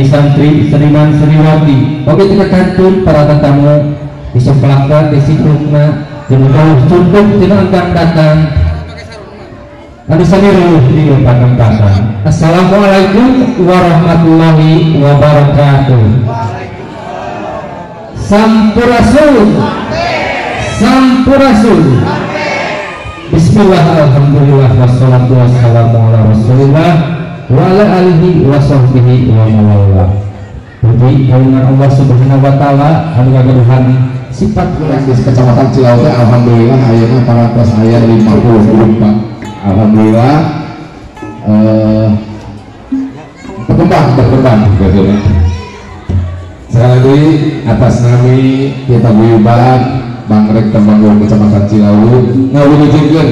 Santri Seniman Seniwati oke kita kantun para tetamu bisa pelanggan disiplina jemur cukup tidak akan datang ada saniru di pandang datang. Assalamualaikum warahmatullahi wabarakatuh. Sampurasul Sampurasul Bismillah alhamdulillah wassalatu wassalamu ala rasulillah wa ala alihi wa sahbihi wa mawala. Puji karunia Allah subhanahu wa ta'ala anu kagaduhan sifat di Kecamatan Cilawu alhamdulillah ayeuna parantos aya 50 Pak. Alhamdulillah berkembang gitu. Sekali lagi atas nami kita Buyuban Bang Rektor Kecamatan Cilawu ngawujudkeun